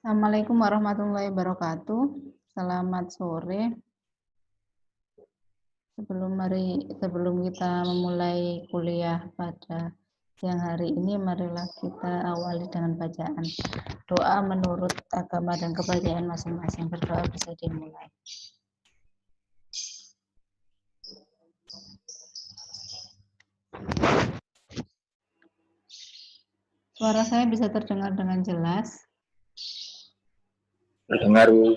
Assalamualaikum warahmatullahi wabarakatuh. Selamat sore. Sebelum kita memulai kuliah pada siang hari ini, marilah kita awali dengan bacaan doa menurut agama dan kepercayaan masing-masing. Berdoa bisa dimulai. Suara saya bisa terdengar dengan jelas? Terdengar. Nah,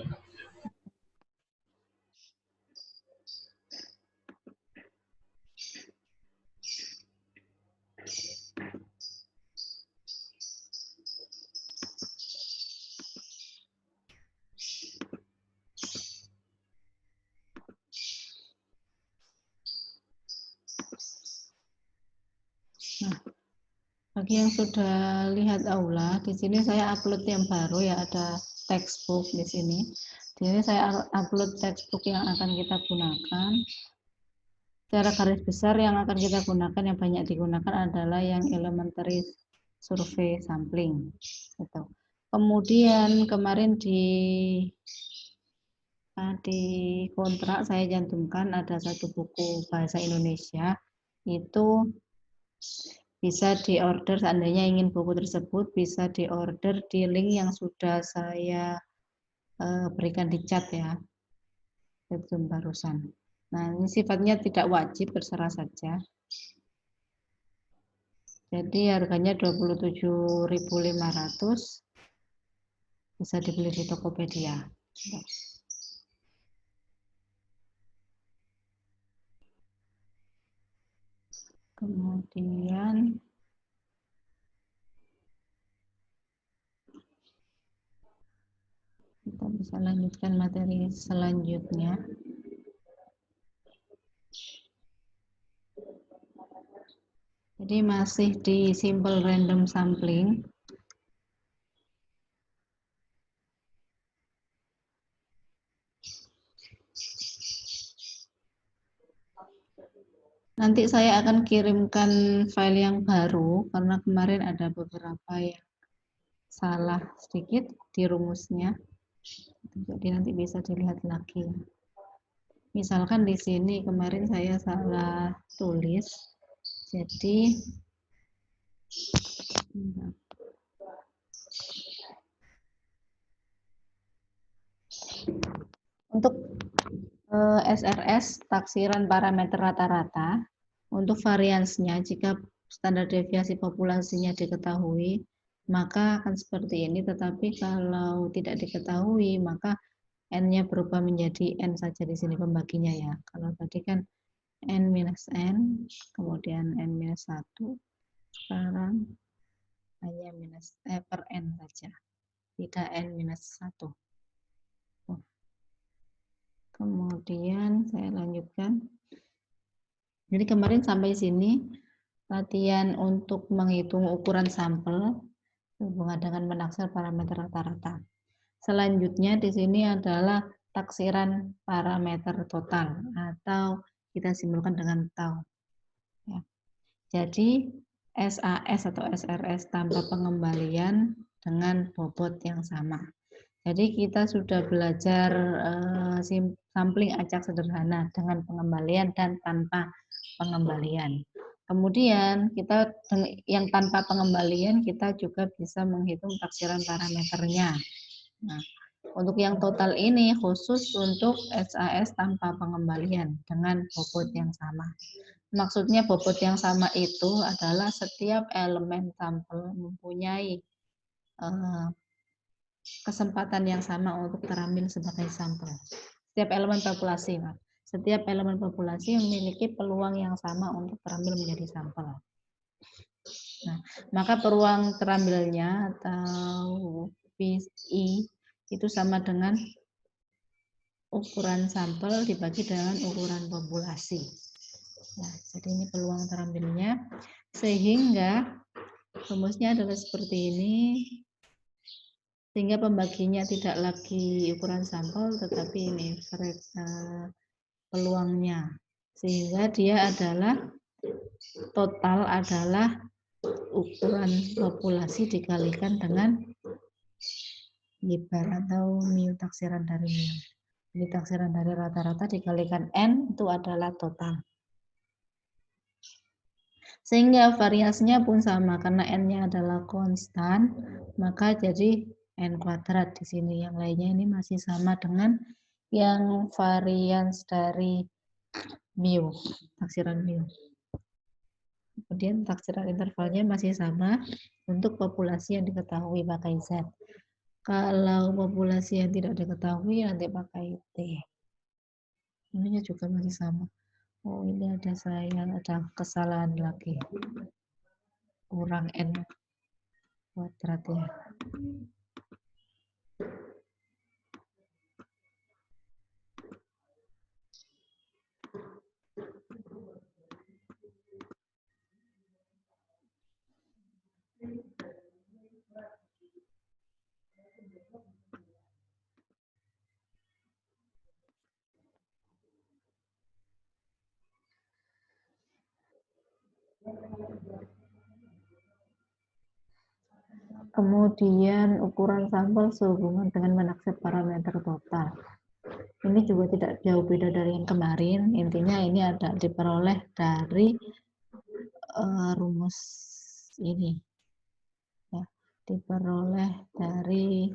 bagi yang sudah lihat aula, di sini saya upload yang baru ya, ada textbook di sini. Di sini saya upload textbook yang akan kita gunakan. Secara garis besar yang akan kita gunakan, yang banyak digunakan adalah yang elementary survey sampling. Gitu. Kemudian kemarin di kontrak saya cantumkan ada satu buku bahasa Indonesia, itu bisa diorder, seandainya ingin buku tersebut bisa diorder di link yang sudah saya berikan di chat ya, itu barusan. Nah, ini sifatnya tidak wajib, terserah saja. Jadi harganya 27.500, bisa dibeli di Tokopedia. Kemudian kita bisa lanjutkan materi selanjutnya. Jadi masih di simple random sampling. Nanti saya akan kirimkan file yang baru karena kemarin ada beberapa yang salah sedikit di rumusnya. Jadi nanti bisa dilihat lagi. Misalkan di sini kemarin saya salah tulis. Jadi untuk SRS, taksiran parameter rata-rata, untuk variansnya jika standar deviasi populasinya diketahui, maka akan seperti ini, tetapi kalau tidak diketahui, maka N-nya berubah menjadi N saja di sini pembaginya ya. Kalau tadi kan N minus N, kemudian N minus 1, sekarang hanya per N saja, tidak N minus 1. Kemudian saya lanjutkan. Jadi kemarin sampai sini latihan untuk menghitung ukuran sampel hubungan dengan menaksir parameter rata-rata. Selanjutnya di sini adalah taksiran parameter total atau kita simpulkan dengan tau. Ya. Jadi SAS atau SRS tanpa pengembalian dengan bobot yang sama. Jadi kita sudah belajar sampling acak sederhana dengan pengembalian dan tanpa pengembalian. Kemudian kita yang tanpa pengembalian kita juga bisa menghitung taksiran parameternya. Nah, untuk yang total ini khusus untuk SAS tanpa pengembalian dengan bobot yang sama. Maksudnya bobot yang sama itu adalah setiap elemen sampel mempunyai kesempatan yang sama untuk terambil sebagai sampel. Setiap elemen populasi memiliki peluang yang sama untuk terambil menjadi sampel. Nah, maka peluang terambilnya atau PI itu sama dengan ukuran sampel dibagi dengan ukuran populasi. Nah, jadi ini peluang terambilnya, sehingga rumusnya adalah seperti ini. Sehingga pembaginya tidak lagi ukuran sampel, tetapi ini peluangnya. Sehingga dia adalah total adalah ukuran populasi dikalikan dengan gibar atau mu taksiran dari mu. Jadi taksiran dari rata-rata dikalikan N itu adalah total. Sehingga variasinya pun sama, karena N-nya adalah konstan, maka jadi N kuadrat di sini. Yang lainnya ini masih sama dengan yang varians dari mu, taksiran mu. Kemudian taksiran intervalnya masih sama untuk populasi yang diketahui pakai Z. Kalau populasi yang tidak diketahui nanti pakai T. Ini juga masih sama. Oh, ini ada kesalahan lagi. Kurang N kuadrat ya. Kemudian ukuran sampel sehubungan dengan menaksir parameter total. Ini juga tidak jauh beda dari yang kemarin. Intinya ini ada diperoleh dari rumus ini. Ya, diperoleh dari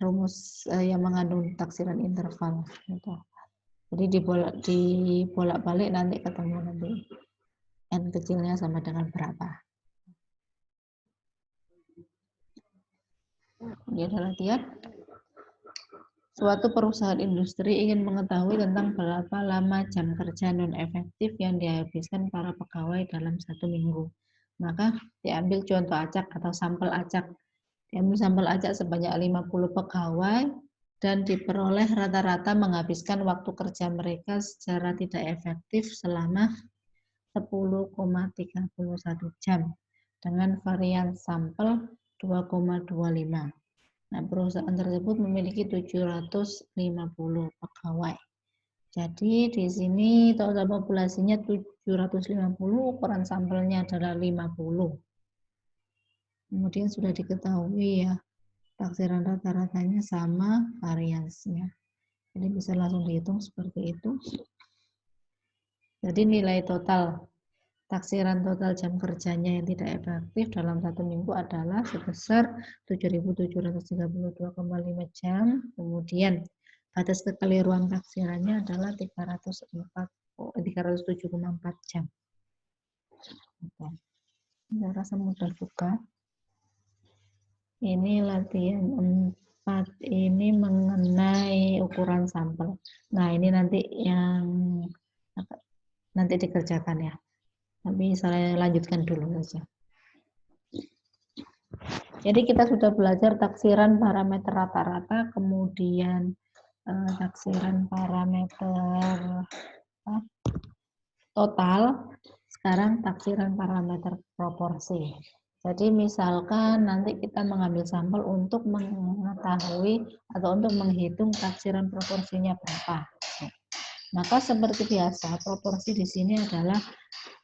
rumus yang mengandung taksiran interval. Gitu. Jadi dibolak-balik nanti ketemu nanti N kecilnya sama dengan berapa. Ini adalah latihan. Suatu perusahaan industri ingin mengetahui tentang berapa lama jam kerja non-efektif yang dihabiskan para pegawai dalam 1 minggu. Maka diambil contoh acak atau sampel acak. Diambil sampel acak sebanyak 50 pegawai dan diperoleh rata-rata menghabiskan waktu kerja mereka secara tidak efektif selama 10,31 jam dengan varian sampel 2,25. Nah, perusahaan tersebut memiliki 750 pegawai. Jadi di sini total populasinya 750, ukuran sampelnya adalah 50. Kemudian sudah diketahui ya, taksiran rata-ratanya sama variansnya. Jadi bisa langsung dihitung seperti itu. Jadi nilai total taksiran total jam kerjanya yang tidak efektif dalam 1 minggu adalah sebesar 7.732,5 jam. Kemudian batas kekeliruan taksirannya adalah 307,4 jam. Saya rasa mudah juga. Ini latihan 4 ini mengenai ukuran sampel. Nah, ini nanti yang nanti dikerjakan ya. Tapi saya lanjutkan dulu saja. Jadi kita sudah belajar taksiran parameter rata-rata, kemudian taksiran parameter total, sekarang taksiran parameter proporsi. Jadi misalkan nanti kita mengambil sampel untuk mengetahui atau untuk menghitung taksiran proporsinya berapa. Maka seperti biasa, proporsi di sini adalah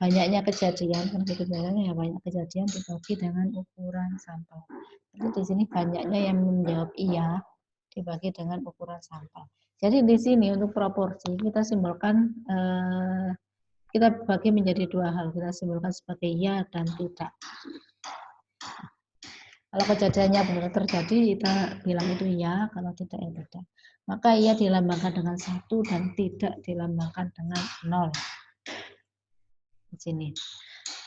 banyaknya kejadian, kan gitu ya, banyak kejadian dibagi dengan ukuran sampel. Jadi di sini banyaknya yang menjawab iya dibagi dengan ukuran sampel. Jadi di sini untuk proporsi kita simbolkan kita bagi menjadi 2 hal, kita simbolkan sebagai iya dan tidak. Kalau kejadiannya benar terjadi, kita bilang itu iya, kalau tidak ya tidak. Maka iya dilambangkan dengan 1 dan tidak dilambangkan dengan 0. Di sini.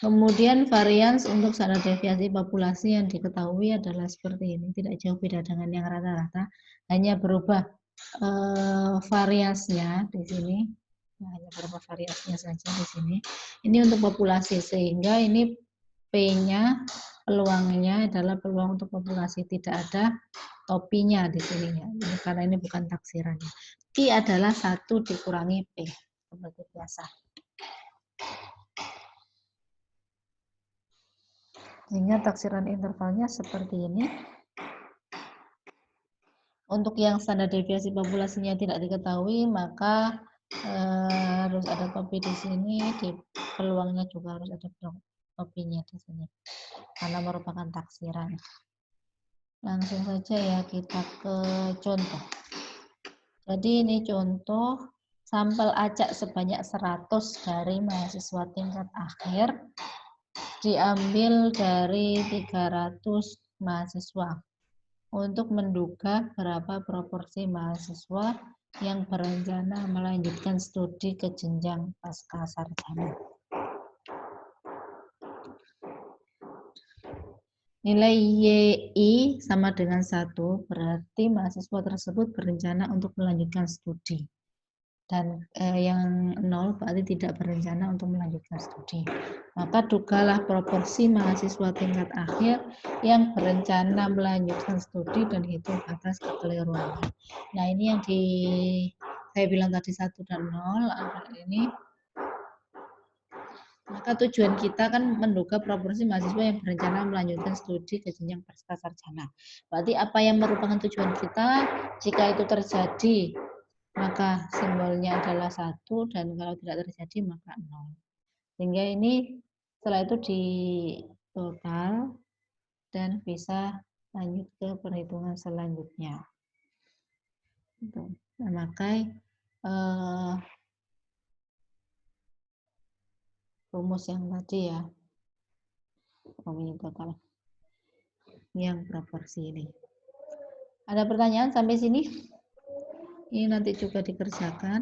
Kemudian varians untuk standar deviasi populasi yang diketahui adalah seperti ini, tidak jauh beda dengan yang rata-rata, hanya berubah variasinya di sini, hanya berubah variasinya saja di sini. Ini untuk populasi, sehingga ini P-nya peluangnya adalah peluang untuk populasi, tidak ada topinya di sini ya, karena ini bukan taksirannya. Q adalah 1 dikurangi P, seperti biasa. Sehingga taksiran intervalnya seperti ini. Untuk yang standar deviasi populasinya tidak diketahui, maka harus ada topi di sini, di peluangnya juga harus ada topinya di sini, karena merupakan taksiran. Langsung saja ya kita ke contoh. Jadi ini contoh sampel acak sebanyak 100 dari mahasiswa tingkat akhir diambil dari 300 mahasiswa untuk menduga berapa proporsi mahasiswa yang berencana melanjutkan studi ke jenjang pascasarjana. Nilai YI sama dengan 1, berarti mahasiswa tersebut berencana untuk melanjutkan studi. Dan yang 0 berarti tidak berencana untuk melanjutkan studi. Maka dugalah proporsi mahasiswa tingkat akhir yang berencana melanjutkan studi dan hitung batas kekeliruannya. Nah, ini yang saya bilang tadi 1 dan 0, ini. Maka tujuan kita kan menduga proporsi mahasiswa yang berencana melanjutkan studi ke jenjang pascasarjana. Berarti apa yang merupakan tujuan kita? Jika itu terjadi, maka simbolnya adalah 1, dan kalau tidak terjadi maka 0. Sehingga ini setelah itu di total dan bisa lanjut ke perhitungan selanjutnya. Memakai rumus yang tadi ya, total yang proporsi ini. Ada pertanyaan sampai sini? Ini nanti juga dikerjakan.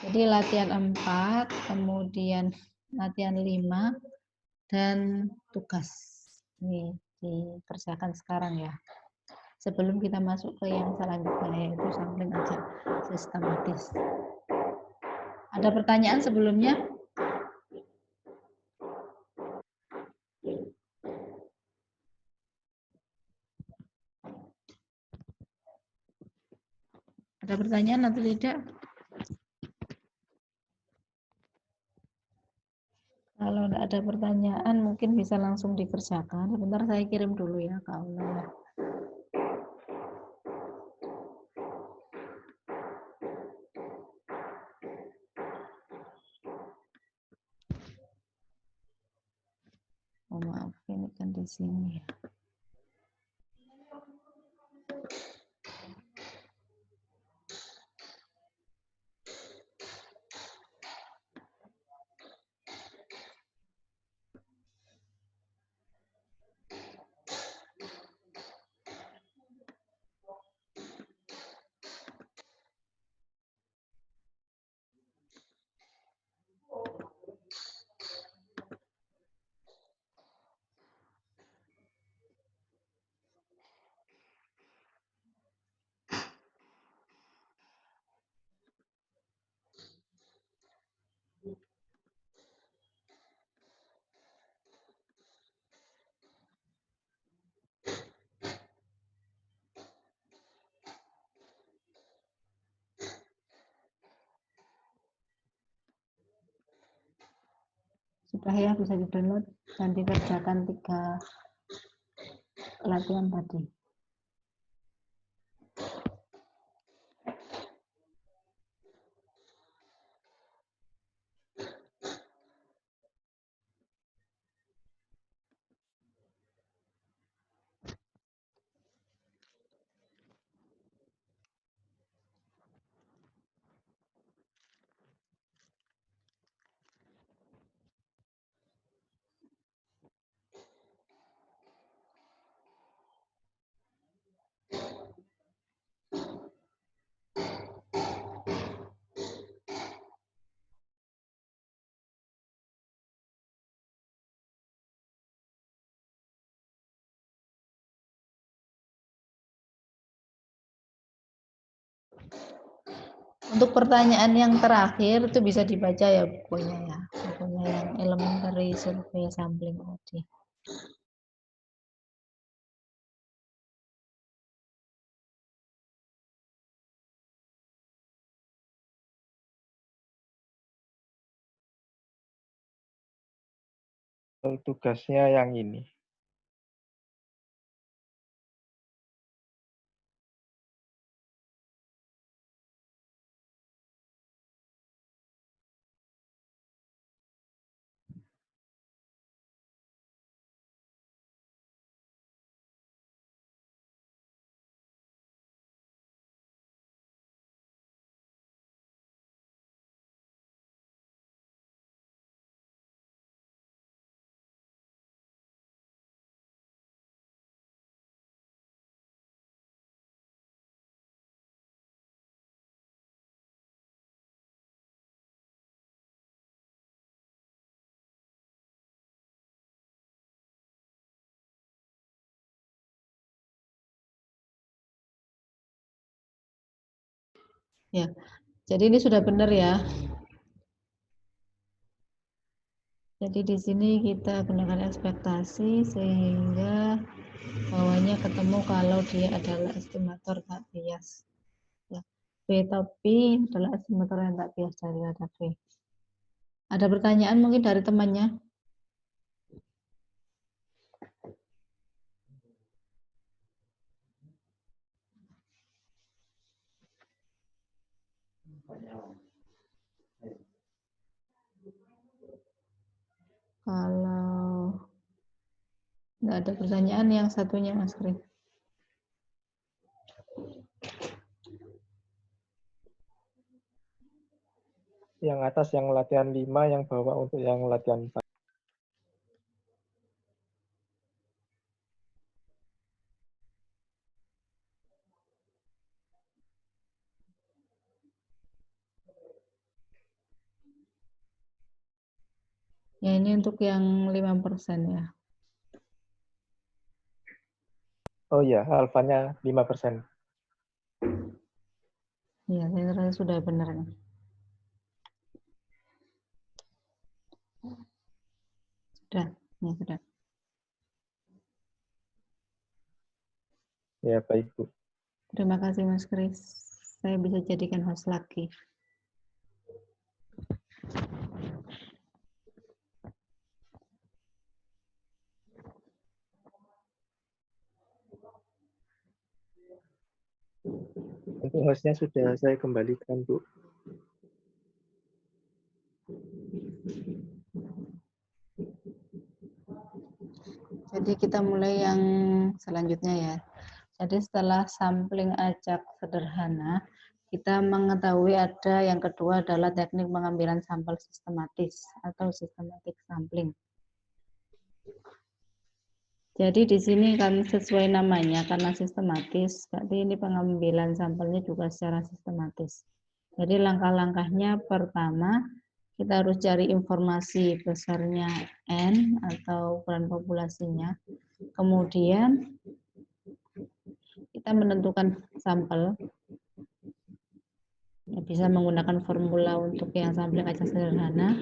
Jadi latihan 4, kemudian latihan 5, dan tugas. Ini dikerjakan sekarang ya. Sebelum kita masuk ke yang selanjutnya, yaitu sampling acak sistematis. Ada pertanyaan sebelumnya? Ada pertanyaan atau tidak? Kalau tidak ada pertanyaan, mungkin bisa langsung dikerjakan. Sebentar saya kirim dulu ya ke Aula ya. Oh, maaf, ini kan di sini. Sudah ya, bisa di-download dan dikerjakan 3 latihan tadi. Untuk pertanyaan yang terakhir itu bisa dibaca ya bukunya ya, bukunya yang elementary survey sampling tadi. Tugasnya yang ini. Ya, jadi ini sudah benar ya. Jadi di sini kita gunakan ekspektasi sehingga bawahnya ketemu kalau dia adalah estimator tak bias. Ya. B tapi adalah estimator yang tak bias dari data B. Ada pertanyaan mungkin dari temannya? Kalau nggak ada pertanyaan, yang satunya Mas Kris. Yang atas yang latihan 5, yang bawah untuk yang latihan 4. Ya ini untuk yang 5% ya. Oh iya, alfanya 5%. Ya, saya rasa sudah benar. Sudah, ya sudah. Ya, baik, Bu. Terima kasih Mas Kris. Saya bisa jadikan host lagi. Untuk hostnya sudah saya kembalikan, Bu. Jadi kita mulai yang selanjutnya ya. Jadi setelah sampling acak sederhana, kita mengetahui ada yang kedua adalah teknik pengambilan sampel sistematis atau systematic sampling. Jadi di sini kan sesuai namanya karena sistematis, berarti ini pengambilan sampelnya juga secara sistematis. Jadi langkah-langkahnya pertama kita harus cari informasi besarnya N atau ukuran populasinya. Kemudian kita menentukan sampel. Ya, bisa menggunakan formula untuk yang sampling acak sederhana.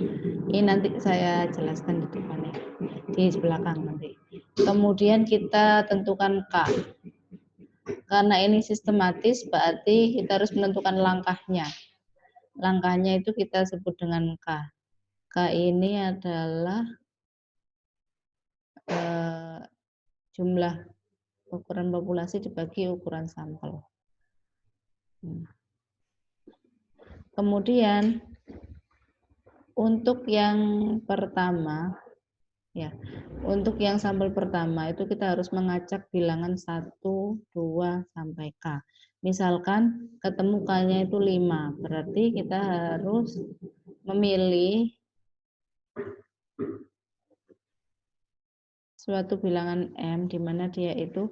Ini nanti saya jelaskan di depannya, di belakang nanti. Kemudian kita tentukan K. Karena ini sistematis, berarti kita harus menentukan langkahnya. Langkahnya itu kita sebut dengan K. K ini adalah jumlah ukuran populasi dibagi ukuran sampel. Kemudian untuk yang pertama, ya, untuk yang sampel pertama itu kita harus mengacak bilangan 1, 2, sampai K. Misalkan ketemu K-nya itu 5, berarti kita harus memilih suatu bilangan M di mana dia itu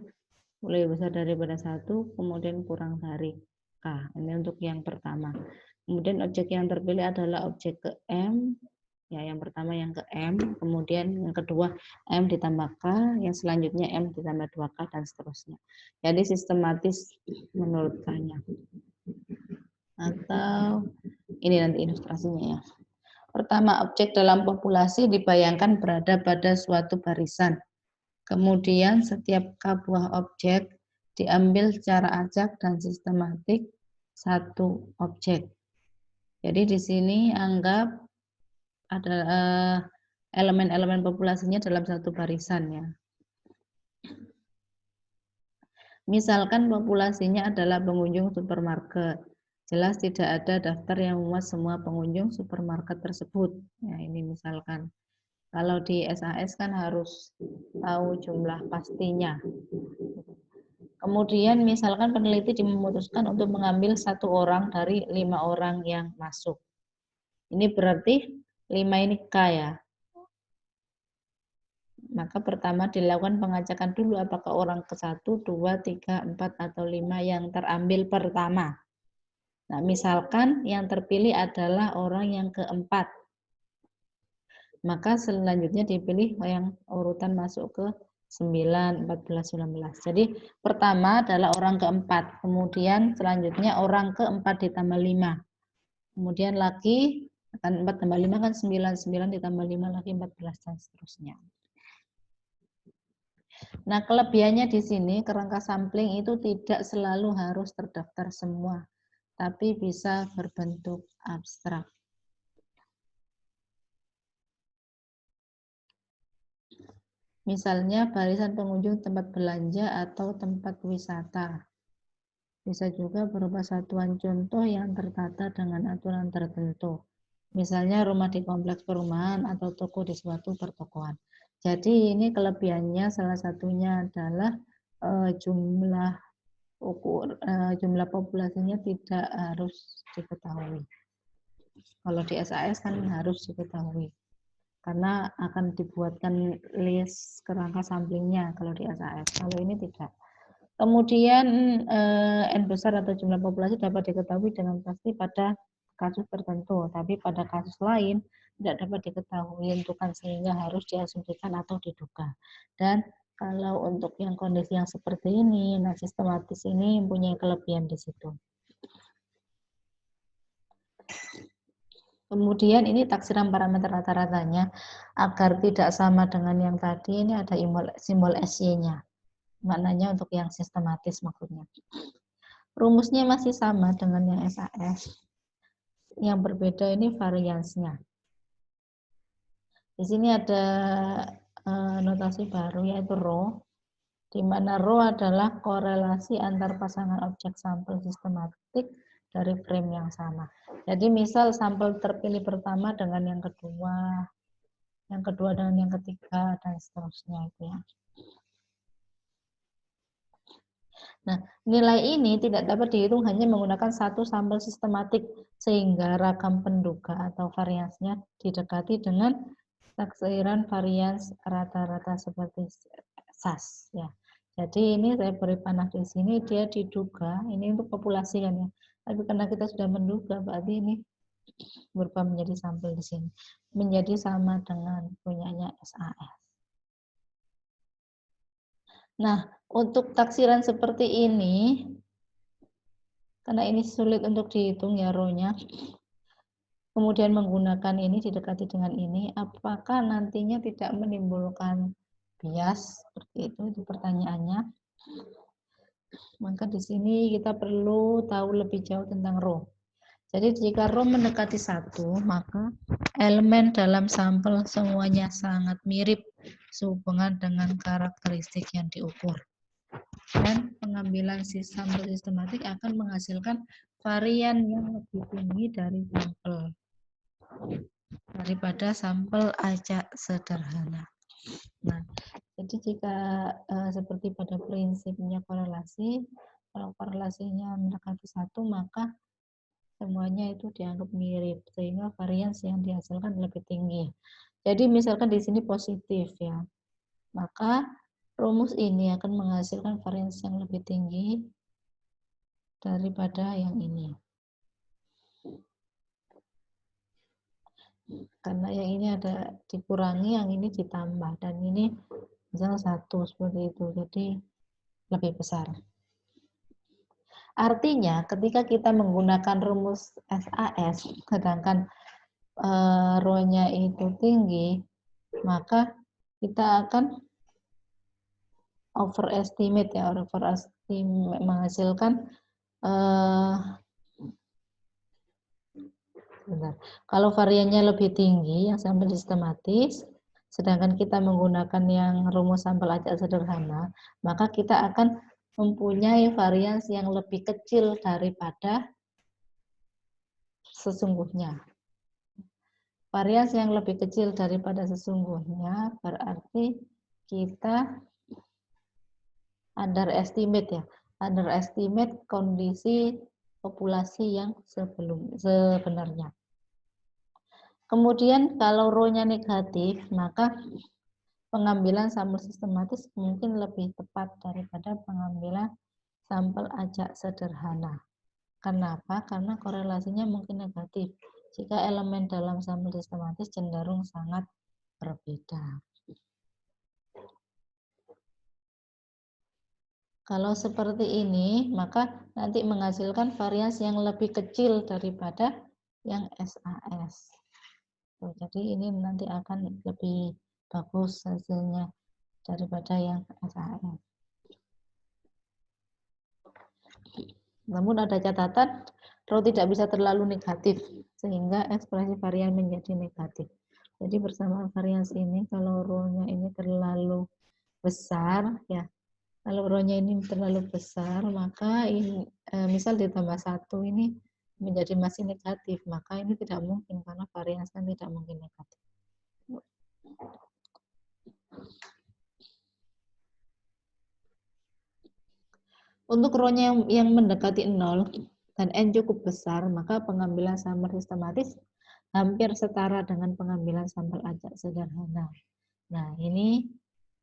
lebih besar daripada 1, kemudian kurang dari K. Ini untuk yang pertama. Kemudian objek yang terpilih adalah objek ke M. Ya, yang pertama yang ke M, kemudian yang kedua M ditambah K, yang selanjutnya M ditambah 2K, dan seterusnya. Jadi sistematis menurut K-nya. Atau ini nanti ilustrasinya ya. Pertama, objek dalam populasi dibayangkan berada pada suatu barisan. Kemudian setiap K buah objek diambil secara acak dan sistematik satu objek. Jadi di sini anggap ada elemen-elemen populasinya dalam satu barisan ya. Misalkan populasinya adalah pengunjung supermarket. Jelas tidak ada daftar yang memuat semua pengunjung supermarket tersebut. Ya, ini misalkan. Kalau di SAS kan harus tahu jumlah pastinya. Kemudian misalkan peneliti memutuskan untuk mengambil 1 orang dari 5 orang yang masuk. Ini berarti 5 ini K ya. Maka pertama dilakukan pengacakan dulu apakah orang ke-1, 2, 3, 4, atau 5 yang terambil pertama. Nah, misalkan yang terpilih adalah orang yang keempat. Maka selanjutnya dipilih yang urutan masuk ke 9, 14, 19. Jadi pertama adalah orang keempat, kemudian selanjutnya orang keempat ditambah 5. Kemudian lagi kan 4 tambah 5 kan 9, 9 ditambah 5 lagi 14 dan seterusnya. Nah, kelebihannya di sini kerangka sampling itu tidak selalu harus terdaftar semua, tapi bisa berbentuk abstrak. Misalnya barisan pengunjung tempat belanja atau tempat wisata. Bisa juga berupa satuan contoh yang tertata dengan aturan tertentu. Misalnya rumah di kompleks perumahan atau toko di suatu pertokoan. Jadi ini kelebihannya salah satunya adalah jumlah populasinya tidak harus diketahui. Kalau di SAS kan harus diketahui karena akan dibuatkan list kerangka samplingnya kalau di SAS. Kalau ini tidak. Kemudian N besar atau jumlah populasi dapat diketahui dengan pasti pada kasus tertentu, tapi pada kasus lain tidak dapat diketahui tentukan sehingga harus diasumsikan atau diduga. Dan kalau untuk yang kondisi yang seperti ini, nah sistematis ini mempunyai kelebihan di situ. Kemudian ini taksiran parameter rata-ratanya agar tidak sama dengan yang tadi, ini ada simbol SY-nya. Maknanya untuk yang sistematis maksudnya. Rumusnya masih sama dengan yang SAS. Yang berbeda ini variansnya. Di sini ada notasi baru yaitu rho, di mana rho adalah korelasi antar pasangan objek sampel sistematik dari frame yang sama. Jadi misal sampel terpilih pertama dengan yang kedua dengan yang ketiga, dan seterusnya itu ya. Nah, nilai ini tidak dapat dihitung hanya menggunakan satu sampel sistematik, sehingga ragam penduga atau variansnya didekati dengan taksiran varians rata-rata seperti SAS. Ya. Jadi ini saya beri panah di sini, dia diduga, ini untuk populasi kan ya. Tapi karena kita sudah menduga, berarti ini berubah menjadi sampel di sini. Menjadi sama dengan punyanya SAS. Nah, untuk taksiran seperti ini, karena ini sulit untuk dihitung ya rho-nya, kemudian menggunakan ini didekati dengan ini, apakah nantinya tidak menimbulkan bias? Seperti itu pertanyaannya. Maka di sini kita perlu tahu lebih jauh tentang rho. Jadi jika rho mendekati 1, maka elemen dalam sampel semuanya sangat mirip sehubungan dengan karakteristik yang diukur. Dan pengambilan sampel sistematik akan menghasilkan varian yang lebih tinggi dari sampel daripada sampel acak sederhana. Nah, jadi jika seperti pada prinsipnya korelasi, kalau korelasinya mendekati 1, maka semuanya itu dianggap mirip sehingga varians yang dihasilkan lebih tinggi. Jadi misalkan di sini positif ya, maka rumus ini akan menghasilkan varians yang lebih tinggi daripada yang ini. Karena yang ini ada dikurangi, yang ini ditambah, dan ini misal 1 seperti itu, jadi lebih besar. Artinya ketika kita menggunakan rumus SAS, sedangkan rho-nya itu tinggi, maka kita akan overestimate ya, menghasilkan kalau variannya lebih tinggi yang sampel sistematis, sedangkan kita menggunakan yang rumus sampel acak sederhana, maka kita akan mempunyai varians yang lebih kecil daripada sesungguhnya. Varians yang lebih kecil daripada sesungguhnya berarti kita underestimate ya, underestimate kondisi populasi yang sebenarnya. Kemudian kalau rho-nya negatif, maka pengambilan sampel sistematis mungkin lebih tepat daripada pengambilan sampel acak sederhana. Kenapa? Karena korelasinya mungkin negatif. Jika elemen dalam sampel sistematis cenderung sangat berbeda. Kalau seperti ini, maka nanti menghasilkan varians yang lebih kecil daripada yang SAS. Jadi ini nanti akan lebih bagus hasilnya daripada yang SAS. Namun ada catatan, rho tidak bisa terlalu negatif, sehingga ekspresi varian menjadi negatif. Jadi bersama varians ini, kalau rho-nya ini terlalu besar, ya, kalau rho-nya ini terlalu besar, maka ini, misal ditambah 1 ini menjadi masih negatif, maka ini tidak mungkin, karena varians kan tidak mungkin negatif. Untuk rho-nya yang mendekati 0 dan N cukup besar, maka pengambilan sampel sistematis hampir setara dengan pengambilan sampel acak sederhana. Nah, ini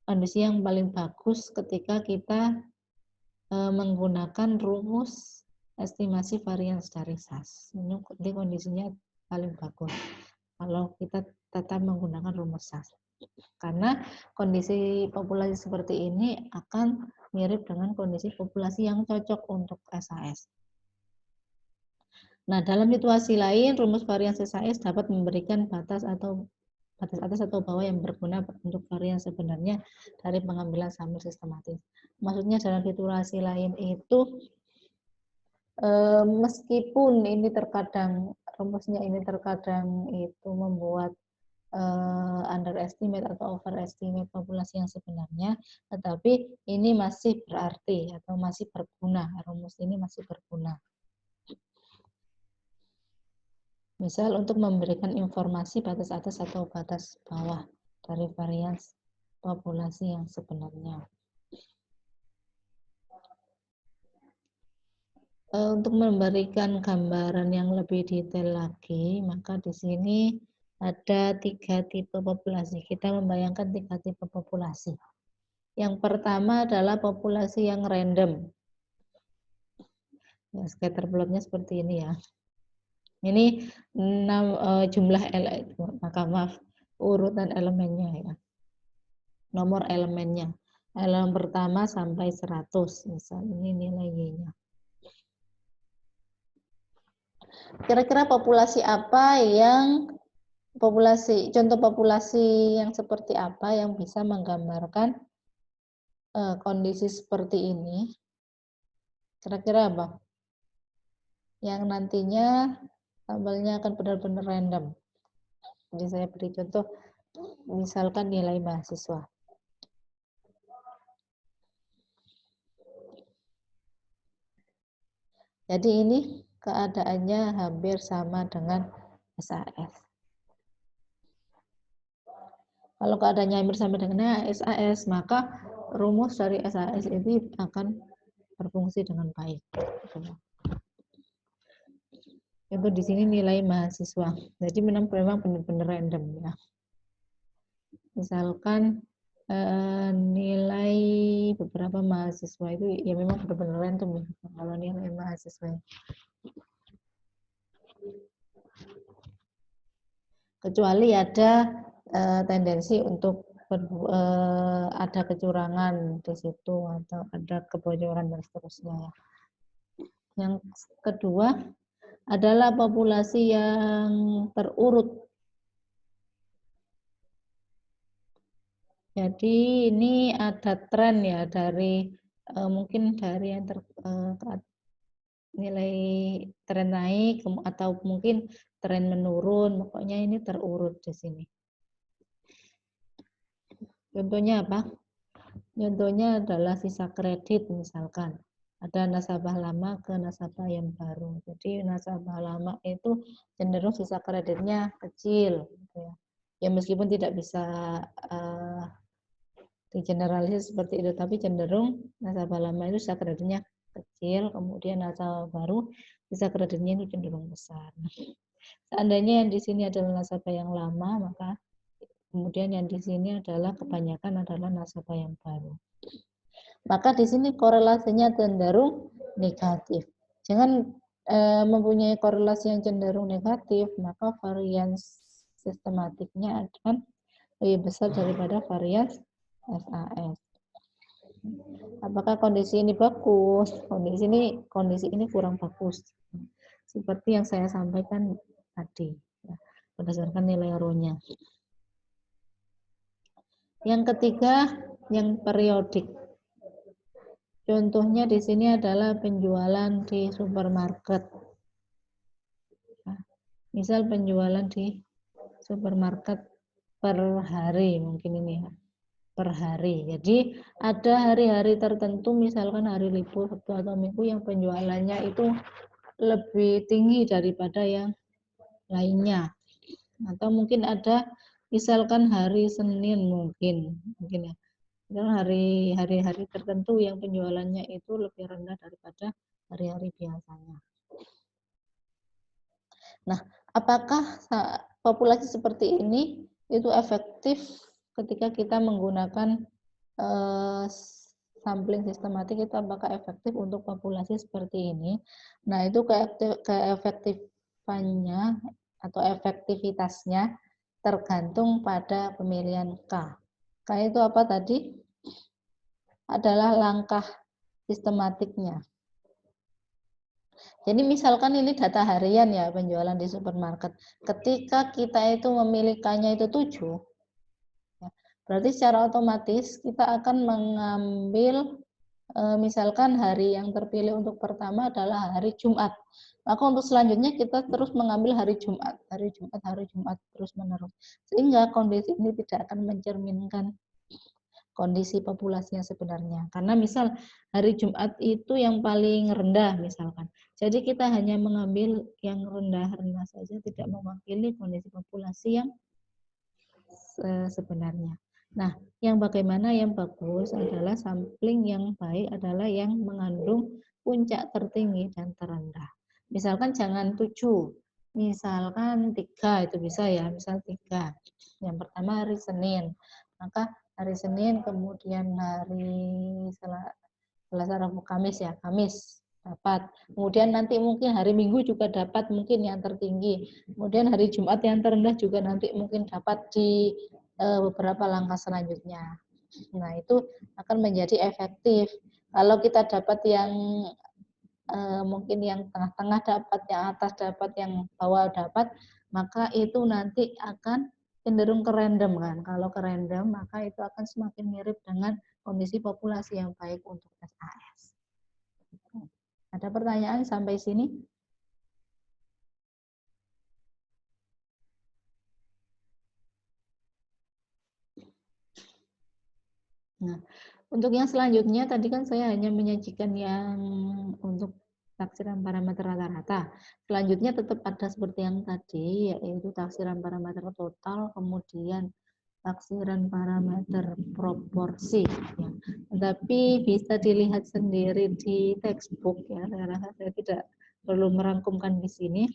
kondisi yang paling bagus ketika kita menggunakan rumus estimasi varians dari SAS. Ini kondisinya paling bagus kalau kita tetap menggunakan rumus SAS. Karena kondisi populasi seperti ini akan mirip dengan kondisi populasi yang cocok untuk SAS. Nah, dalam situasi lain, rumus varians SAS dapat memberikan batas atas atau bawah yang berguna untuk varian sebenarnya dari pengambilan sampel sistematis. Maksudnya dalam situasi lain itu meskipun ini terkadang rumusnya ini terkadang itu membuat underestimate atau overestimate populasi yang sebenarnya, tetapi ini masih berarti atau masih berguna, rumus ini masih berguna. Misal untuk memberikan informasi batas atas atau batas bawah dari varians populasi yang sebenarnya. Untuk memberikan gambaran yang lebih detail lagi, maka di sini ada 3 tipe populasi. Kita membayangkan 3 tipe populasi. Yang pertama adalah populasi yang random. Ya, scatter plotnya seperti ini ya. Ini 6 jumlah urutan elemennya ya. Nomor elemennya. Elemen pertama sampai 100, misal ini nilai Y-nya. Kira-kira populasi apa yang contoh populasi yang seperti apa yang bisa menggambarkan kondisi seperti ini? Kira-kira apa? Yang nantinya sampelnya akan benar-benar random. Jadi saya beri contoh, misalkan nilai mahasiswa. Jadi ini keadaannya hampir sama dengan SAS. Kalau keadaannya hampir sama dengan SAS, maka rumus dari SAS ini akan berfungsi dengan baik. Contoh di sini nilai mahasiswa. Jadi memang benar-benar random ya. Misalkan nilai beberapa mahasiswa itu ya memang benar-benar random ya. Kalau nilai mahasiswa. Kecuali ada tendensi untuk ada kecurangan di situ atau ada kebocoran dan seterusnya. Yang kedua adalah populasi yang terurut. Jadi ini ada tren ya dari mungkin dari yang nilai tren naik atau mungkin tren menurun, pokoknya ini terurut di sini. Contohnya apa? Contohnya adalah sisa kredit misalkan. Ada nasabah lama ke nasabah yang baru. Jadi nasabah lama itu cenderung sisa kreditnya kecil. Gitu ya. Ya meskipun tidak bisa digeneralisir seperti itu, tapi cenderung nasabah lama itu sisa kreditnya kecil, kemudian nasabah baru sisa kreditnya itu cenderung besar. Seandainya yang di sini adalah nasabah yang lama, maka kemudian yang di sini adalah kebanyakan adalah nasabah yang baru. Maka di sini korelasinya cenderung negatif. Jangan mempunyai korelasi yang cenderung negatif, maka varians sistematiknya akan lebih besar daripada varians SAS. Apakah kondisi ini bagus, kondisi ini kurang bagus. Seperti yang saya sampaikan tadi, ya, berdasarkan nilai RO-nya. Yang ketiga, yang periodik. Contohnya di sini adalah penjualan di supermarket. Nah, misal penjualan di supermarket per hari, mungkin ini ya, per hari. Jadi ada hari-hari tertentu, misalkan hari libur Sabtu atau Minggu yang penjualannya itu lebih tinggi daripada yang lainnya. Atau mungkin ada misalkan hari Senin mungkin ya. Dan hari-hari tertentu yang penjualannya itu lebih rendah daripada hari-hari biasanya. Nah, apakah populasi seperti ini itu efektif ketika kita menggunakan sampling sistematik, itu apakah efektif untuk populasi seperti ini? Nah, itu keefektifannya atau efektivitasnya tergantung pada pemilihan K. K itu apa tadi? Adalah langkah sistematiknya. Jadi misalkan ini data harian ya, penjualan di supermarket. Ketika kita itu memilih K-nya itu 7, ya, berarti secara otomatis kita akan mengambil misalkan hari yang terpilih untuk pertama adalah hari Jumat. Maka untuk selanjutnya kita terus mengambil hari Jumat, terus menerus. Sehingga kondisi ini tidak akan mencerminkan kondisi populasi yang sebenarnya. Karena misal hari Jumat itu yang paling rendah misalkan. Jadi kita hanya mengambil yang rendah-rendah saja, tidak mewakili kondisi populasi yang sebenarnya. Nah, yang bagaimana yang bagus adalah sampling yang baik adalah yang mengandung puncak tertinggi dan terendah. Misalkan jangan 7, misalkan 3 itu bisa ya, misal 3. Yang pertama hari Senin, maka hari Senin kemudian hari Selasa, Rabu, Kamis ya, Kamis dapat. Kemudian nanti mungkin hari Minggu juga dapat mungkin yang tertinggi. Kemudian hari Jumat yang terendah juga nanti mungkin dapat di beberapa langkah selanjutnya. Nah, itu akan menjadi efektif. Kalau kita dapat yang mungkin yang tengah-tengah dapat, yang atas dapat, yang bawah dapat, maka itu nanti akan cenderung ke random kan. Kalau ke random, maka itu akan semakin mirip dengan kondisi populasi yang baik untuk SAS. Ada pertanyaan sampai sini? Nah, untuk yang selanjutnya tadi kan saya hanya menyajikan yang untuk taksiran parameter rata-rata. Selanjutnya tetap ada seperti yang tadi, yaitu taksiran parameter total, kemudian taksiran parameter proporsi. Ya. Tetapi bisa dilihat sendiri di textbook ya. Saya rasa saya tidak perlu merangkumkan di sini.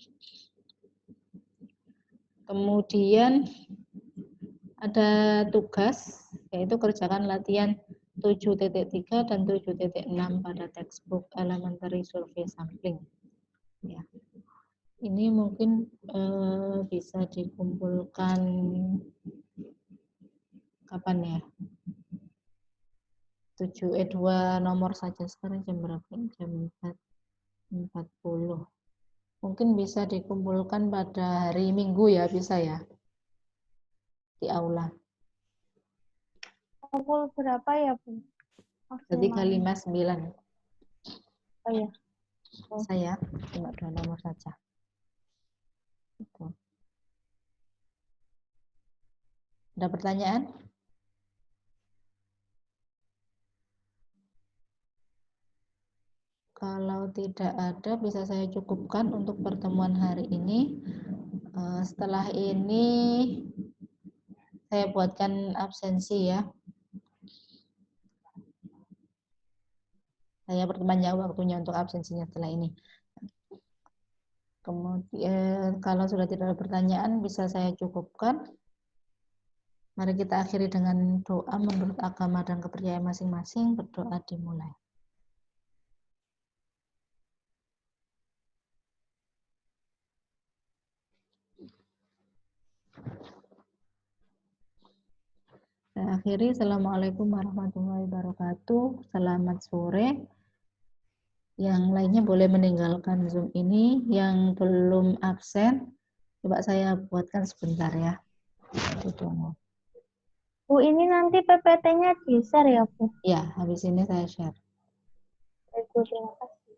Kemudian ada tugas, yaitu kerjakan latihan 7.3 dan 7.6 pada textbook elementary survey sampling. Ya. Ini mungkin bisa dikumpulkan kapan ya? 2 nomor saja, sekarang jam berapa? Jam 4.40. Mungkin bisa dikumpulkan pada hari Minggu ya, bisa ya? Di aula. Pukul berapa ya, Bu? Jadi 359. Oh ya. Saya cuma 2 nomor saja. Itu. Ada pertanyaan? Kalau tidak ada, bisa saya cukupkan untuk pertemuan hari ini. Setelah ini, saya buatkan absensi ya. Saya perpanjang waktunya untuk absensinya setelah ini. Kemudian, kalau sudah tidak ada pertanyaan, bisa saya cukupkan. Mari kita akhiri dengan doa menurut agama dan kepercayaan masing-masing. Berdoa dimulai. Saya akhiri. Assalamualaikum warahmatullahi wabarakatuh. Selamat sore. Yang lainnya boleh meninggalkan Zoom ini. Yang belum absen, coba saya buatkan sebentar ya. Tunggu. Bu, ini nanti PPT-nya di-share ya, Bu? Ya, habis ini saya share. Baik, Bu, terima kasih.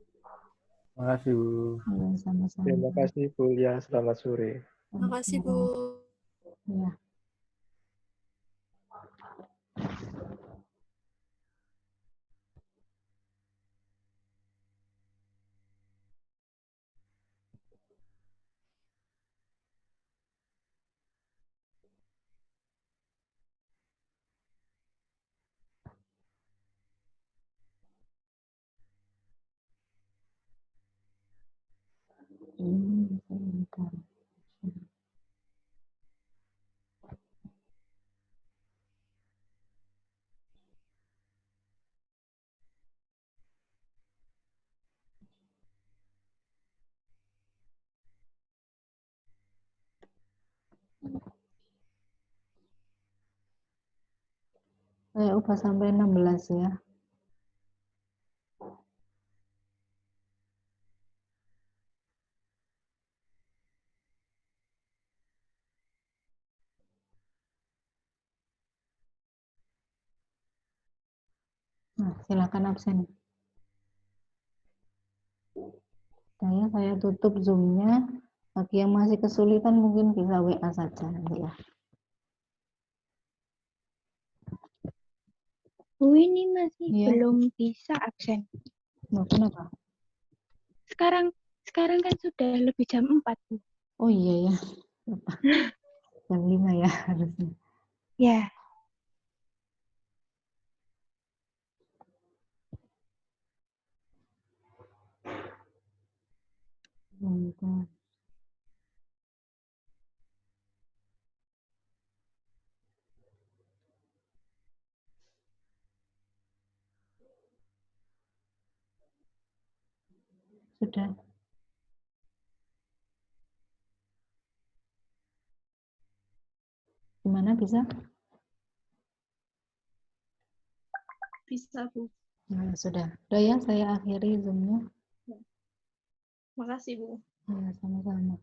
Terima kasih, Bu. Ya, sama-sama. Terima kasih, Bu. Ya, selamat sore. Terima kasih, Bu. Ya. Sebentar. Saya ubah sampai 16 ya. Nah, silakan absen. Saya tutup Zoom-nya. Bagi yang masih kesulitan mungkin bisa WA saja nanti ya. Bu, ini masih Iya. belum bisa absen. Loh, kenapa? Sekarang kan sudah lebih jam 4, Bu. Oh iya ya. Lupa. Jam 5 ya harusnya. Ya, Bentar. Sudah. Gimana bisa? Bisa, Bu. Nah, sudah. Udah ya, saya akhiri Zoom-nya. Makasih, Bu. Ya, sama-sama.